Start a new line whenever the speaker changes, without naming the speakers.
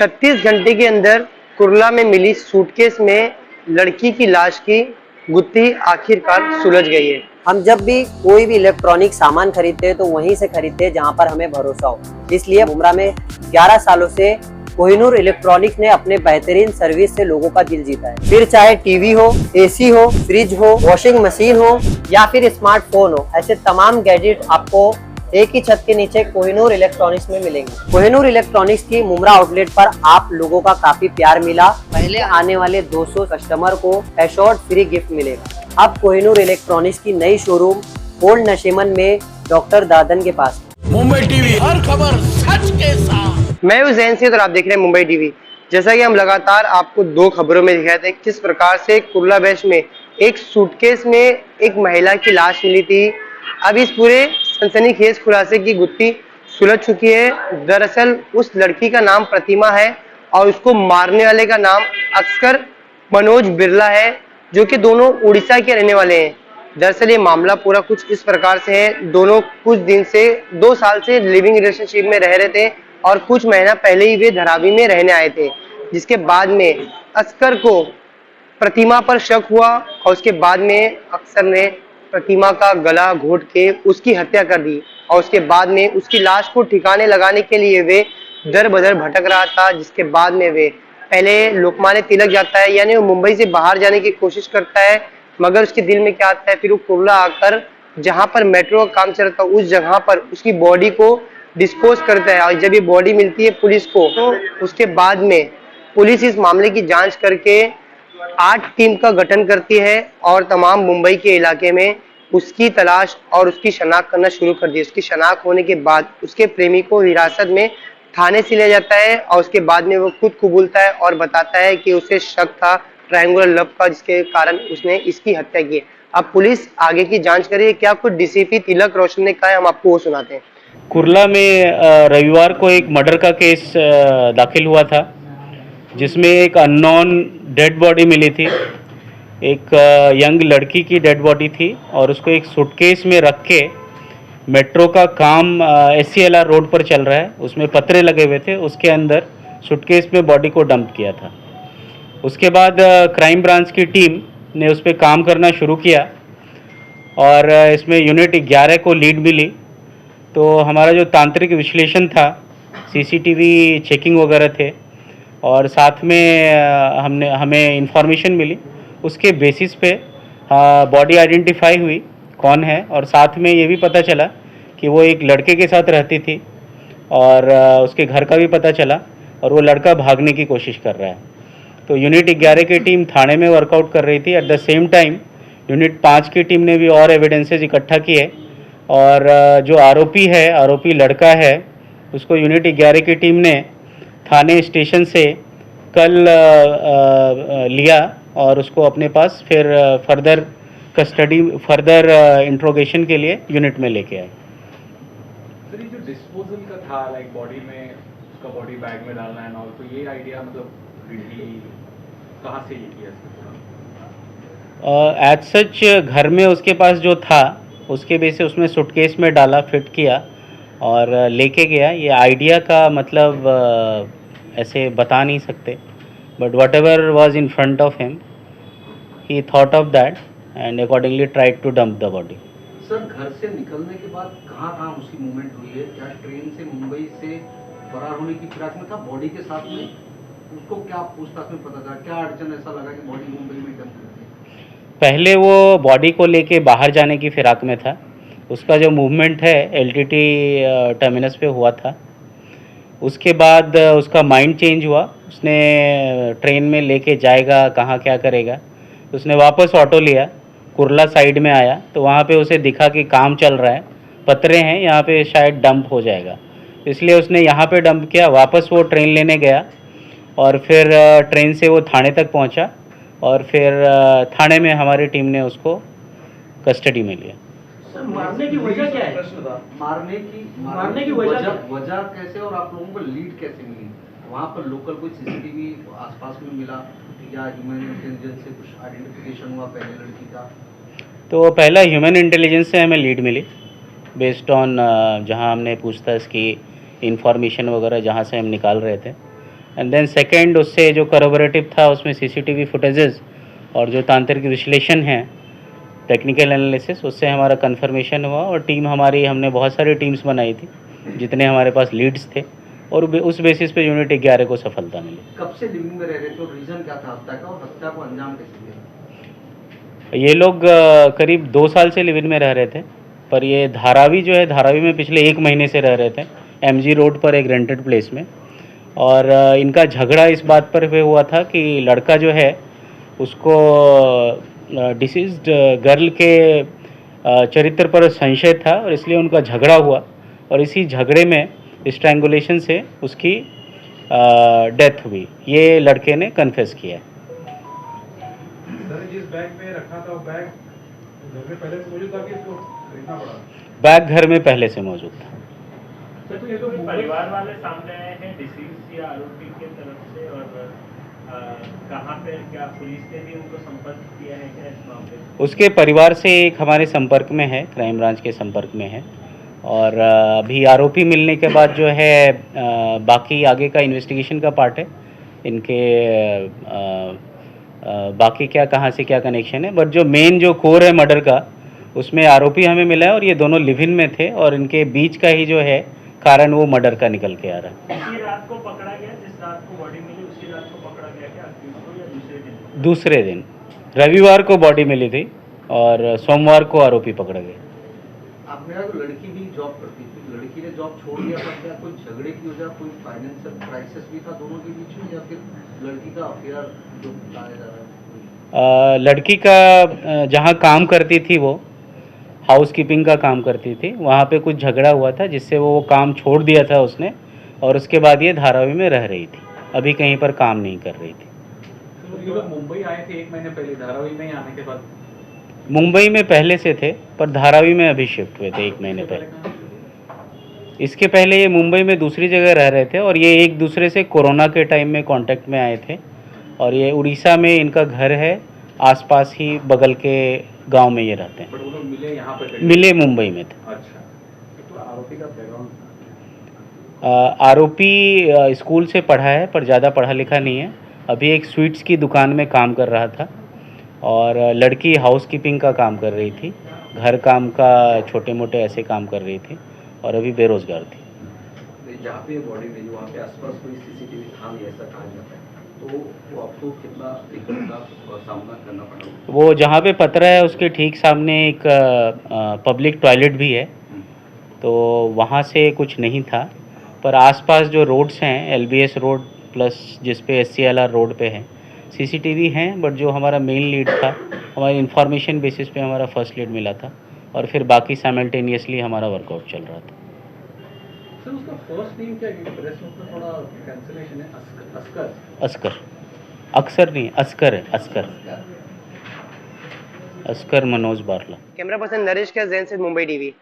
36 घंटे के अंदर कुर्ला में मिली सूटकेस में लड़की की लाश की गुत्थी आखिरकार सुलझ गई है।
हम जब भी कोई भी इलेक्ट्रॉनिक सामान खरीदते हैं तो वहीं से खरीदते हैं जहां पर हमें भरोसा हो। इसलिए मुंब्रा में 11 सालों से कोहिनूर इलेक्ट्रॉनिक्स ने अपने बेहतरीन सर्विस से लोगों का दिल जीता है। फिर चाहे टीवी हो, एसी हो, फ्रिज हो, वॉशिंग मशीन हो या फिर स्मार्टफोन हो, ऐसे तमाम गैजेट आपको एक ही छत के नीचे कोहिनूर इलेक्ट्रॉनिक्स में मिलेंगे। कोहिनूर इलेक्ट्रॉनिक्स की मुंब्रा आउटलेट पर आप लोगों का काफी प्यार मिला। पहले आने वाले 200 कस्टमर को एश्योर्ड फ्री गिफ्ट मिलेगा। अब कोहिनूर इलेक्ट्रॉनिक्स की नई शोरूम ओल्ड नशीमन में डॉक्टर दादन के पास।
मुंबई टीवी, हर खबर सच के साथ।
मैं हूं जैन सिंह और आप देख रहे हैं मुंबई टीवी। जैसा कि हम लगातार आपको 2 खबरों में दिखाए थे किस प्रकार से कुर्ला वेस्ट में एक सूटकेस में एक महिला की लाश मिली थी। अब इस पूरे सनसनीखेज खुलासे की गुत्थी सुलझ चुकी है। दरअसल उस लड़की का नाम प्रतिमा है और उसको मारने वाले का नाम अक्सर मनोज बिरला है, जो कि दोनों उड़ीसा के रहने वाले हैं। दरअसल ये मामला पूरा कुछ इस प्रकार से है। दोनों कुछ दिन से 2 साल से लिविंग रिलेशनशिप में रह रहे थे और कुछ महीना पहले ही वे धारावी में रहने आए थे, जिसके बाद में अक्सर को प्रतिमा पर शक हुआ और उसके बाद में अक्सर ने प्रतिमा का गला घोट के उसकी हत्या कर दी और उसके बाद में उसकी लाश को ठिकाने लगाने के लिए वे दर बदर भटक रहा था। जिसके बाद में वे पहले लोकमान्य तिलक जाता है, यानी वो मुंबई से बाहर जाने की कोशिश करता है, मगर उसके दिल में क्या आता है, फिर वो कुर्ला आकर जहां पर मेट्रो का काम चल रहा था उस जगह पर उसकी बॉडी को डिस्पोज करता है। और जब ये बॉडी मिलती है पुलिस को तो उसके बाद में पुलिस इस मामले की जांच करके 8 टीम का गठन करती है और तमाम मुंबई के इलाके में उसकी तलाश और उसकी शनाख्त करना शुरू कर दी। उसकी शनाख्त होने के बाद उसके प्रेमी को हिरासत में थाने से लिया जाता है और उसके बाद में वो खुद कबूलता है और बताता है कि उसे शक था ट्रायंगुलर लव का, जिसके कारण उसने इसकी हत्या की। अब पुलिस आगे की जांच कर रही है। क्या कुछ डीसीपी तिलक रोशन ने कहा है, हम आपको वो सुनाते हैं।
कुर्ला में रविवार को एक मर्डर का केस दाखिल हुआ था, जिसमें एक अननोन डेड बॉडी मिली थी। एक यंग लड़की की डेड बॉडी थी और उसको एक सूटकेस में रख के मेट्रो का काम SCLR रोड पर चल रहा है, उसमें पतरे लगे हुए थे, उसके अंदर सूटकेस में बॉडी को डंप किया था। उसके बाद क्राइम ब्रांच की टीम ने उस पर काम करना शुरू किया और इसमें यूनिट 11 को लीड मिली। तो हमारा जो तांत्रिक विश्लेषण था, CCTV चेकिंग वगैरह थे और साथ में हमें इंफॉर्मेशन मिली, उसके बेसिस पे बॉडी आइडेंटिफाई हुई कौन है और साथ में ये भी पता चला कि वो एक लड़के के साथ रहती थी और उसके घर का भी पता चला और वो लड़का भागने की कोशिश कर रहा है। तो यूनिट 11 की टीम थाने में वर्कआउट कर रही थी। At the same time unit 5 की टीम ने भी और एविडेंसेस इकट्ठा किए और जो आरोपी लड़का है, उसको यूनिट 11 की टीम ने थाने स्टेशन से कल लिया और उसको अपने पास फिर फर्दर इंट्रोगेशन के लिए यूनिट में लेके आए।
सर, ये जो डिस्पोजल का था, लाइक बॉडी में उसका बॉडी बैग में डालना है और, तो ये आइडिया मतलब कहाँ से ये किया?
एज सच घर में उसके पास जो था उसके बेस उसमें सूटकेस में डाला, फिट किया और लेके गया। ये आइडिया का मतलब ऐसे बता नहीं सकते, but whatever was in front of him he thought of that and accordingly tried to dump the body.
Sir, घर से निकलने के बाद कहाँ कहाँ उसकी मूवमेंट हुई है? क्या ट्रेन से मुंबई से फरार होने की फिराक में था बॉडी के साथ में? उसको क्या पूछताछ में पता चला, क्या अड़चन ऐसा लगा कि बॉडी मुंबई में डंप करती है?
पहले वो बॉडी को लेके बाहर जाने की फिराक में था। उसका जो मूवमेंट है LTT टर्मिनस पे हुआ था। उसके बाद उसका माइंड चेंज हुआ, उसने ट्रेन में लेके जाएगा कहाँ क्या करेगा, उसने वापस ऑटो लिया, कुर्ला साइड में आया तो वहाँ पे उसे दिखा कि काम चल रहा है, पतरे हैं, यहाँ पे शायद डंप हो जाएगा, इसलिए उसने यहाँ पे डंप किया। वापस वो ट्रेन लेने गया और फिर ट्रेन से वो थाने तक पहुँचा और फिर थाने में हमारी टीम ने उसको कस्टडी में लिया।
सर, मारने की वजह क्या है? प्रश्न था, मारने की वजह कैसे और आप लोगों को लीड कैसे मिली? वहाँ पर लोकल कोई CCTV आसपास में मिला या ह्यूमन इंटेलिजेंस से कुछ आइडेंटिफिकेशन हुआ पहले लड़की का?
तो पहला ह्यूमन इंटेलिजेंस से हमें लीड मिली बेस्ड ऑन जहाँ हमने पूछताछ की, इंफॉर्मेशन वगैरह जहाँ से हम निकाल रहे थे। एंड देन सेकेंड उससे जो करोबरेटिव था उसमें सीसीटीवी फुटेजेस और जो तांत्रिक विश्लेषण है, टेक्निकल एनालिसिस, उससे हमारा कंफर्मेशन हुआ और टीम हमारी, हमने बहुत सारी टीम्स बनाई थी जितने हमारे पास लीड्स थे और उस बेसिस पे यूनिट 11 को सफलता मिली।
कब से लिविंग में रह रहे थे और रीजन क्या था हत्या का, और हत्या को अंजाम कैसे दिया?
ये लोग करीब 2 साल से लिव इन में रह रहे थे, पर ये धारावी जो है, धारावी में पिछले 1 महीने से रह रहे थे MG रोड पर एक रेंटेड प्लेस में। और इनका झगड़ा इस बात पर भी हुआ था कि लड़का जो है उसको डिसीज्ड गर्ल के चरित्र पर संशय था और इसलिए उनका झगड़ा हुआ और इसी झगड़े में स्ट्रैंगुलेशन से उसकी डेथ हुई। ये लड़के ने कन्फेस किया है।
सर जिस बैग में रखा था वो बैग घर में पहले से मौजूद था कि इसको खरीदना पड़ा?
बैग घर में पहले से मौजूद था।
सर तो ये तो परिवार वाले सामने आए हैं डिसीज या आरोपी के तरफ से, और कहाँ पे, क्या पुलिस ने भी उनको संपर्क किया है क्या इस मामले में?
उसके परिवार से एक हमारे संपर्क में है, क्राइम ब्रांच के संपर्क में है और अभी आरोपी मिलने के बाद जो है बाकी आगे का इन्वेस्टिगेशन का पार्ट है इनके, बाकी क्या कहाँ से क्या कनेक्शन है, बट जो मेन जो कोर है मर्डर का उसमें आरोपी हमें मिला है और ये दोनों लिव इन में थे और इनके बीच का ही जो है कारण वो मर्डर का निकल के आ रहा है।
उसी रात को पकड़ा गया, जिस रात को बॉडी मिली उसी रात को पकड़ा गया क्या को, या दूसरे दिन?
दूसरे दिन रविवार को बॉडी मिली थी और सोमवार को आरोपी पकड़ा गया।
आपने कहा लड़की भी जॉब करती थी, लड़की ने जॉब छोड़ दिया था, क्या कोई झगड़े की वजह, कोई फाइनेंशियल क्राइसिस भी था दोनों के बीच में, या फिर लड़की का अफेयर जो बताया जा रहा है?
लड़की का जहाँ काम करती थी, वो हाउस कीपिंग का काम करती थी, वहाँ पे कुछ झगड़ा हुआ था जिससे वो काम छोड़ दिया था उसने और उसके बाद ये धारावी में रह रही थी, अभी कहीं पर काम नहीं कर रही थी।
तो ये लोग मुंबई आए थे 1 महीने पहले, धारावी में ही आने के बाद?
मुंबई में पहले से थे पर धारावी में अभी शिफ्ट हुए थे 1 महीने पहले। इसके पहले ये मुंबई में दूसरी जगह रह रहे थे और ये एक दूसरे से कोरोना के टाइम में कांटेक्ट में आए थे और ये उड़ीसा में इनका घर है, आसपास ही बगल के गांव में ये रहते हैं।
बट वो लोग मिले यहाँ पे?
मिले मुंबई में थे।
अच्छा, तो आरोपी का बैकग्राउंड?
आरोपी स्कूल से पढ़ा है पर ज़्यादा पढ़ा लिखा नहीं है, अभी एक स्वीट्स की दुकान में काम कर रहा था और लड़की हाउस कीपिंग का काम कर रही थी, घर काम का छोटे मोटे ऐसे काम कर रही थी और अभी बेरोजगार थी।
जहाँ पे बॉडी मिली वहाँ पे आसपास कोई सीसीटीवी था नहीं ऐसा कहा जाता है, तो वो आपको कितना दिक्कत का सामना करना पड़ा?
वो जहाँ पे पतरा है उसके ठीक सामने एक पब्लिक टॉयलेट भी है, तो वहाँ से कुछ नहीं था, पर आसपास जो रोड्स हैं LBS रोड प्लस जिस पे SCLR रोड पे है सीसीटीवी हैं, बट जो हमारा मेन लीड था, हमारी इन्फॉर्मेशन बेसिस पे हमारा फर्स्ट लीड मिला था और फिर बाकी साइमल्टेनियसली हमारा वर्कआउट चल रहा था।
सर उसका फर्स्ट नेम क्या है? प्रेस नोट में थोड़ा कैंसिलेशन है, अस्कर।
अस्कर, अक्सर नहीं, अस्कर है, Oscar Manoj Barla.
Camera person Naresh के जैन से मुंबई टीवी।